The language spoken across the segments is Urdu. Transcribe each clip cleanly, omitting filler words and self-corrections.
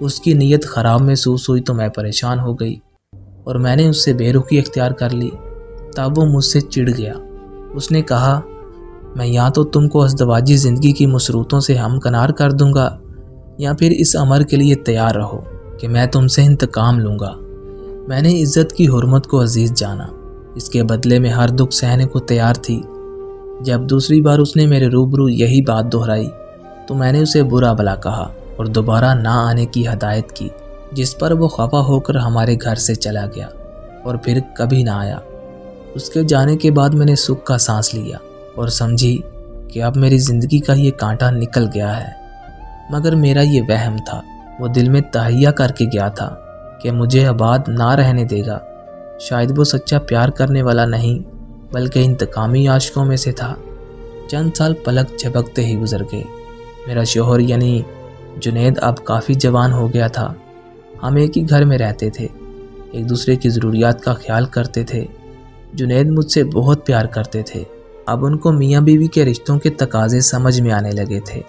اس کی نیت خراب محسوس ہوئی تو میں پریشان ہو گئی اور میں نے اس سے بے رخی اختیار کر لی۔ تب وہ مجھ سے چڑ گیا۔ اس نے کہا، میں یا تو تم کو ازدواجی زندگی کی مسرتوں سے ہمکنار کر دوں گا یا پھر اس امر کے لیے تیار رہو کہ میں تم سے انتقام لوں گا۔ میں نے عزت کی حرمت کو عزیز جانا، اس کے بدلے میں ہر دکھ سہنے کو تیار تھی۔ جب دوسری بار اس نے میرے روبرو یہی بات دہرائی تو میں نے اسے برا بھلا کہا اور دوبارہ نہ آنے کی ہدایت کی، جس پر وہ خفا ہو کر ہمارے گھر سے چلا گیا اور پھر کبھی نہ آیا۔ اس کے جانے کے بعد میں نے سکھ کا سانس لیا اور سمجھی کہ اب میری زندگی کا یہ کانٹا نکل گیا ہے۔ مگر میرا یہ وہم تھا، وہ دل میں تہیہ کر کے گیا تھا کہ مجھے آباد نہ رہنے دے گا۔ شاید وہ سچا پیار کرنے والا نہیں بلکہ انتقامی عاشقوں میں سے تھا۔ چند سال پلک جھپکتے ہی گزر گئے۔ میرا شوہر یعنی جنید اب کافی جوان ہو گیا تھا۔ ہم ایک ہی گھر میں رہتے تھے، ایک دوسرے کی ضروریات کا خیال کرتے تھے۔ جنید مجھ سے بہت پیار کرتے تھے۔ اب ان کو میاں بیوی کے رشتوں کے تقاضے سمجھ میں آنے لگے تھے۔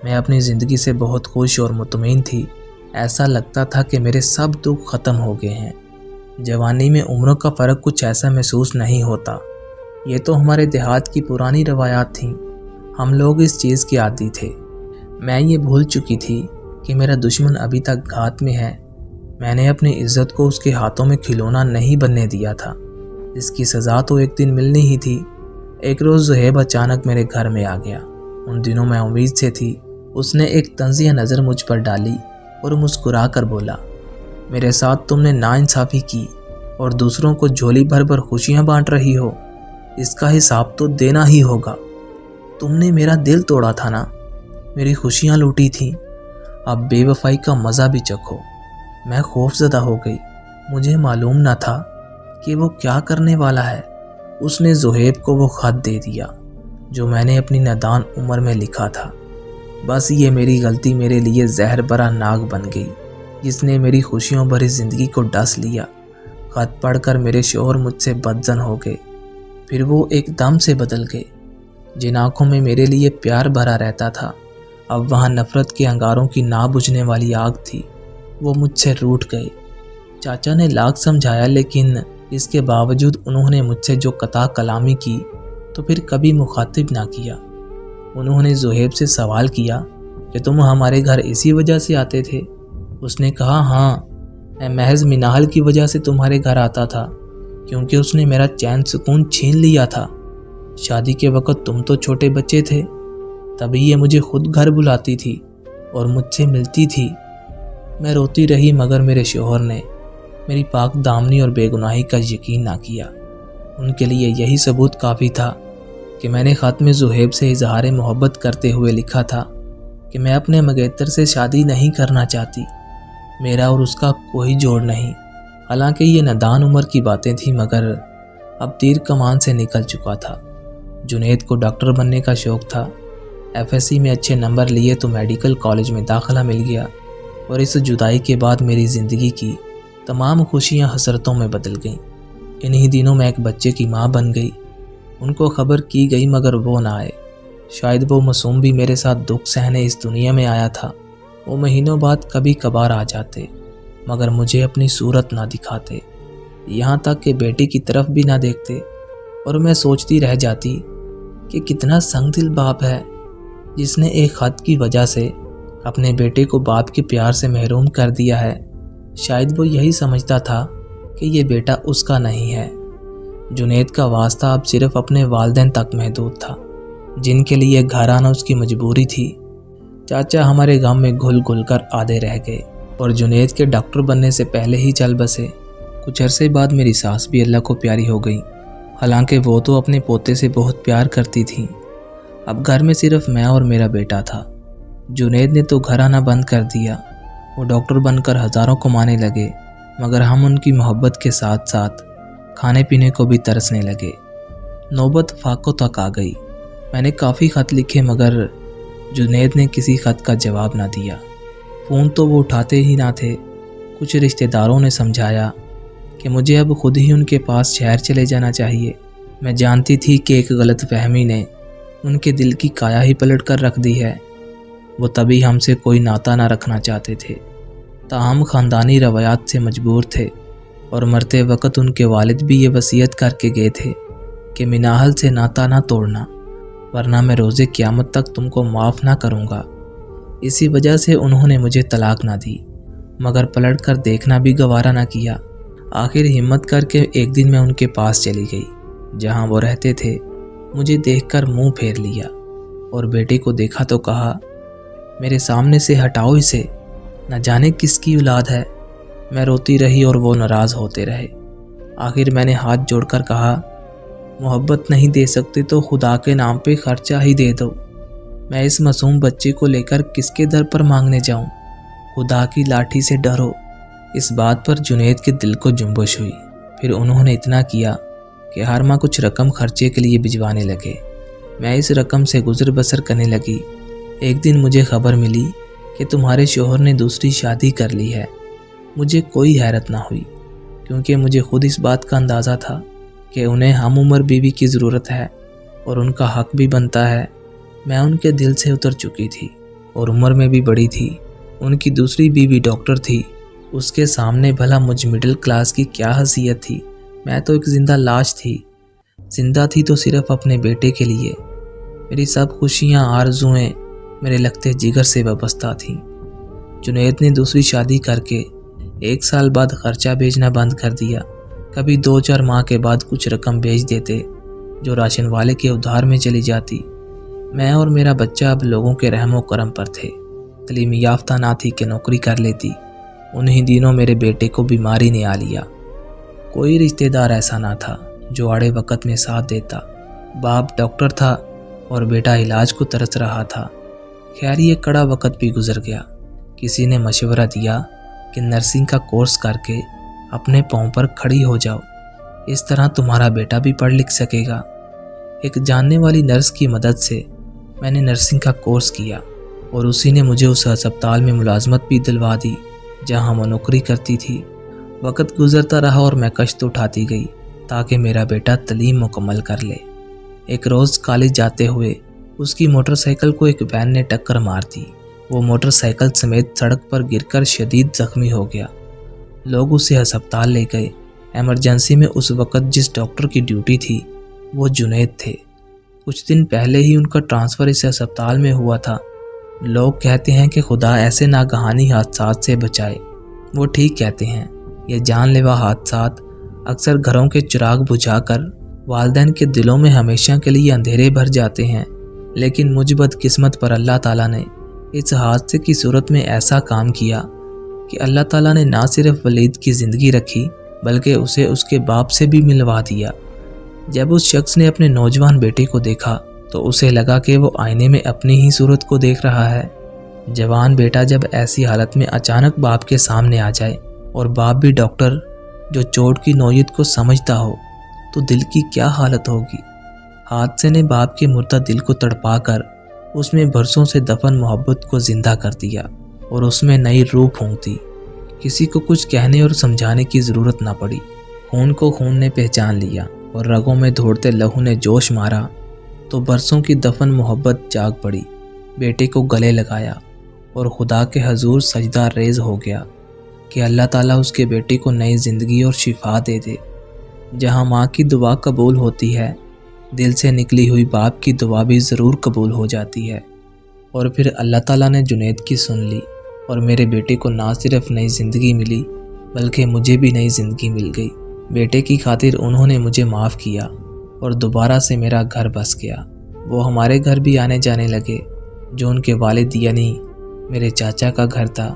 میں اپنی زندگی سے بہت خوش اور مطمئن تھی۔ ایسا لگتا تھا کہ میرے سب دکھ ختم ہو گئے ہیں۔ جوانی میں عمروں کا فرق کچھ ایسا محسوس نہیں ہوتا۔ یہ تو ہمارے دیہات کی پرانی روایات تھیں، ہم لوگ اس چیز کے عادی تھے۔ میں یہ بھول چکی تھی کہ میرا دشمن ابھی تک گھات میں ہے۔ میں نے اپنی عزت کو اس کے ہاتھوں میں کھلونا نہیں بننے دیا تھا۔ اس کی سزا تو ایک دن ملنی ہی تھی۔ ایک روز زہیب اچانک میرے گھر میں آ گیا۔ ان دنوں میں امید سے تھی۔ اس نے ایک طنزیہ نظر مجھ پر ڈالی اور مسکرا کر بولا، میرے ساتھ تم نے ناانصافی کی اور دوسروں کو جھولی بھر بھر خوشیاں بانٹ رہی ہو، اس کا حساب تو دینا ہی ہوگا۔ تم نے میرا دل توڑا تھا نا، میری خوشیاں لوٹی تھیں، اب بے وفائی کا مزہ بھی چکھو۔ میں خوف زدہ ہو گئی۔ مجھے معلوم نہ تھا کہ وہ کیا کرنے والا ہے۔ اس نے زہیب کو وہ خط دے دیا جو میں نے اپنی نادان عمر میں لکھا تھا۔ بس یہ میری غلطی میرے لیے زہر برا ناگ بن گئی جس نے میری خوشیوں بھری زندگی کو ڈس لیا۔ خط پڑھ کر میرے شوہر مجھ سے بدظن ہو گئے، پھر وہ ایک دم سے بدل گئے۔ جن آنکھوں میں میرے لیے پیار بھرا رہتا تھا، اب وہاں نفرت کے انگاروں کی نہ بجھنے والی آگ تھی۔ وہ مجھ سے روٹھ گئے۔ چاچا نے لاکھ سمجھایا لیکن اس کے باوجود انہوں نے مجھ سے جو قطع کلامی کی تو پھر کبھی مخاطب نہ کیا۔ انہوں نے زہیب سے سوال کیا کہ تم ہمارے گھر اسی وجہ سے آتے تھے؟ اس نے کہا، ہاں، میں محض منال کی وجہ سے تمہارے گھر آتا تھا کیونکہ اس نے میرا چین سکون چھین لیا تھا۔ شادی کے وقت تم تو چھوٹے بچے تھے، تبھی یہ مجھے خود گھر بلاتی تھی اور مجھ سے ملتی تھی۔ میں روتی رہی مگر میرے شوہر نے میری پاک دامنی اور بے گناہی کا یقین نہ کیا۔ ان کے لیے یہی ثبوت کافی تھا کہ میں نے خط میں زہیب سے اظہار محبت کرتے ہوئے لکھا تھا کہ میں اپنے مگیتر سے شادی نہیں کرنا چاہتی، میرا اور اس کا کوئی جوڑ نہیں۔ حالانکہ یہ نادان عمر کی باتیں تھیں مگر اب تیر کمان سے نکل چکا تھا۔ جنید کو ڈاکٹر بننے کا شوق تھا۔ FSC میں اچھے نمبر لیے تو میڈیکل کالج میں داخلہ مل گیا اور اس جدائی کے بعد میری زندگی کی تمام خوشیاں حسرتوں میں بدل گئیں۔ انہی دنوں میں ایک بچے کی ماں بن گئی۔ ان کو خبر کی گئی مگر وہ نہ آئے۔ شاید وہ معصوم بھی میرے ساتھ دکھ سہنے اس دنیا میں آیا تھا۔ وہ مہینوں بعد کبھی کبھار آ جاتے مگر مجھے اپنی صورت نہ دکھاتے، یہاں تک کہ بیٹی کی طرف بھی نہ دیکھتے، اور میں سوچتی رہ جاتی کہ کتنا سنگ دل باپ ہے جس نے ایک خط کی وجہ سے اپنے بیٹے کو باپ کے پیار سے محروم کر دیا ہے۔ شاید وہ یہی سمجھتا تھا کہ یہ بیٹا اس کا نہیں ہے۔ جنید کا واسطہ اب صرف اپنے والدین تک محدود تھا جن کے لیے گھر آنا اس کی مجبوری تھی۔ چاچا ہمارے غم میں گھل گھل کر آدھے رہ گئے اور جنید کے ڈاکٹر بننے سے پہلے ہی چل بسے۔ کچھ عرصے بعد میری ساس بھی اللہ کو پیاری ہو گئی، حالانکہ وہ تو اپنے پوتے سے بہت پیار کرتی تھی۔ اب گھر میں صرف میں اور میرا بیٹا تھا۔ جنید نے تو گھر آنا بند کر دیا۔ وہ ڈاکٹر بن کر ہزاروں کمانے لگے مگر ہم ان کی محبت کے ساتھ ساتھ کھانے پینے کو بھی ترسنے لگے۔ نوبت فاقوں تک آ گئی۔ میں نے کافی خط لکھے مگر جنید نے کسی خط کا جواب نہ دیا۔ فون تو وہ اٹھاتے ہی نہ تھے۔ کچھ رشتہ داروں نے سمجھایا کہ مجھے اب خود ہی ان کے پاس شہر چلے جانا چاہیے۔ میں جانتی تھی کہ ایک غلط فہمی نے ان کے دل کی کایا ہی پلٹ کر رکھ دی ہے۔ وہ تبھی ہم سے کوئی ناطہ نہ رکھنا چاہتے تھے۔ تاہم خاندانی روایات سے مجبور تھے اور مرتے وقت ان کے والد بھی یہ وصیت کر کے گئے تھے کہ مناہل سے ناتا نہ توڑنا، ورنہ میں روز قیامت تک تم کو معاف نہ کروں گا۔ اسی وجہ سے انہوں نے مجھے طلاق نہ دی، مگر پلٹ کر دیکھنا بھی گوارا نہ کیا۔ آخر ہمت کر کے ایک دن میں ان کے پاس چلی گئی جہاں وہ رہتے تھے۔ مجھے دیکھ کر منہ پھیر لیا اور بیٹے کو دیکھا تو کہا، میرے سامنے سے ہٹاؤ اسے، نہ جانے کس کی اولاد ہے۔ میں روتی رہی اور وہ ناراض ہوتے رہے۔ آخر میں نے ہاتھ جوڑ کر کہا، محبت نہیں دے سکتے تو خدا کے نام پہ خرچہ ہی دے دو۔ میں اس معصوم بچے کو لے کر کس کے در پر مانگنے جاؤں؟ خدا کی لاٹھی سے ڈرو۔ اس بات پر جنید کے دل کو جنبش ہوئی۔ پھر انہوں نے اتنا کیا کہ ہر ماہ کچھ رقم خرچے کے لیے بھجوانے لگے۔ میں اس رقم سے گزر بسر کرنے لگی۔ ایک دن مجھے خبر ملی کہ تمہارے شوہر نے دوسری شادی کر لی ہے۔ مجھے کوئی حیرت نہ ہوئی، کیونکہ مجھے خود اس بات کا اندازہ تھا کہ انہیں ہم عمر بیوی کی ضرورت ہے اور ان کا حق بھی بنتا ہے۔ میں ان کے دل سے اتر چکی تھی اور عمر میں بھی بڑی تھی۔ ان کی دوسری بیوی ڈاکٹر تھی۔ اس کے سامنے بھلا مجھ مڈل کلاس کی کیا حیثیت تھی؟ میں تو ایک زندہ لاش تھی۔ زندہ تھی تو صرف اپنے بیٹے کے لیے۔ میری سب خوشیاں، آرزوئیں میرے لگتے جگر سے وابستہ تھیں۔ جنید نے دوسری شادی کر کے 1 سال بعد خرچہ بھیجنا بند کر دیا۔ کبھی 2-4 ماہ کے بعد کچھ رقم بھیج دیتے جو راشن والے کے ادھار میں چلی جاتی۔ میں اور میرا بچہ اب لوگوں کے رحم و کرم پر تھے۔ تعلیم یافتہ نہ تھی کہ نوکری کر لیتی۔ انہی دنوں میرے بیٹے کو بیماری نے آ لیا۔ کوئی رشتہ دار ایسا نہ تھا جو آڑے وقت میں ساتھ دیتا۔ باپ ڈاکٹر تھا اور بیٹا علاج کو ترس رہا تھا۔ خیر یہ کڑا وقت بھی گزر گیا۔ کسی نے مشورہ دیا کہ نرسنگ کا کورس کر کے اپنے پاؤں پر کھڑی ہو جاؤ، اس طرح تمہارا بیٹا بھی پڑھ لکھ سکے گا۔ ایک جاننے والی نرس کی مدد سے میں نے نرسنگ کا کورس کیا اور اسی نے مجھے اس ہسپتال میں ملازمت بھی دلوا دی جہاں وہ نوکری کرتی تھی۔ وقت گزرتا رہا اور میں کشت اٹھاتی گئی تاکہ میرا بیٹا تعلیم مکمل کر لے۔ ایک روز کالج جاتے ہوئے اس کی موٹر سائیکل کو ایک وین نے ٹکر مار دی۔ وہ موٹر سائیکل سمیت سڑک پر گر کر شدید زخمی ہو گیا۔ لوگ اسے ہسپتال لے گئے۔ ایمرجنسی میں اس وقت جس ڈاکٹر کی ڈیوٹی تھی وہ جنید تھے۔ کچھ دن پہلے ہی ان کا ٹرانسفر اس ہسپتال میں ہوا تھا۔ لوگ کہتے ہیں کہ خدا ایسے ناگہانی حادثات سے بچائے۔ وہ ٹھیک کہتے ہیں۔ یہ جان لیوا حادثات اکثر گھروں کے چراغ بجھا کر والدین کے دلوں میں ہمیشہ کے لیے اندھیرے بھر جاتے ہیں، لیکن مجھ بدقسمت پر اللہ تعالیٰ نے اس حادثے کی صورت میں ایسا کام کیا کہ اللہ تعالیٰ نے نہ صرف ولید کی زندگی رکھی بلکہ اسے اس کے باپ سے بھی ملوا دیا۔ جب اس شخص نے اپنے نوجوان بیٹے کو دیکھا تو اسے لگا کہ وہ آئینے میں اپنی ہی صورت کو دیکھ رہا ہے۔ جوان بیٹا جب ایسی حالت میں اچانک باپ کے سامنے آ جائے اور باپ بھی ڈاکٹر جو چوٹ کی نوعیت کو سمجھتا ہو تو دل کی کیا حالت ہوگی۔ حادثے نے باپ کے مردہ دل کو تڑپا کر اس میں برسوں سے دفن محبت کو زندہ کر دیا اور اس میں نئی روح پھونک دی۔ کسی کو کچھ کہنے اور سمجھانے کی ضرورت نہ پڑی۔ خون کو خون نے پہچان لیا اور رگوں میں دوڑتے لہو نے جوش مارا تو برسوں کی دفن محبت جاگ پڑی۔ بیٹے کو گلے لگایا اور خدا کے حضور سجدہ ریز ہو گیا کہ اللہ تعالیٰ اس کے بیٹے کو نئی زندگی اور شفا دے دے۔ جہاں ماں کی دعا قبول ہوتی ہے، دل سے نکلی ہوئی باپ کی دعا بھی ضرور قبول ہو جاتی ہے۔ اور پھر اللہ تعالیٰ نے جنید کی سن لی اور میرے بیٹے کو نہ صرف نئی زندگی ملی بلکہ مجھے بھی نئی زندگی مل گئی۔ بیٹے کی خاطر انہوں نے مجھے معاف کیا اور دوبارہ سے میرا گھر بس گیا۔ وہ ہمارے گھر بھی آنے جانے لگے جو ان کے والد یعنی میرے چاچا کا گھر تھا۔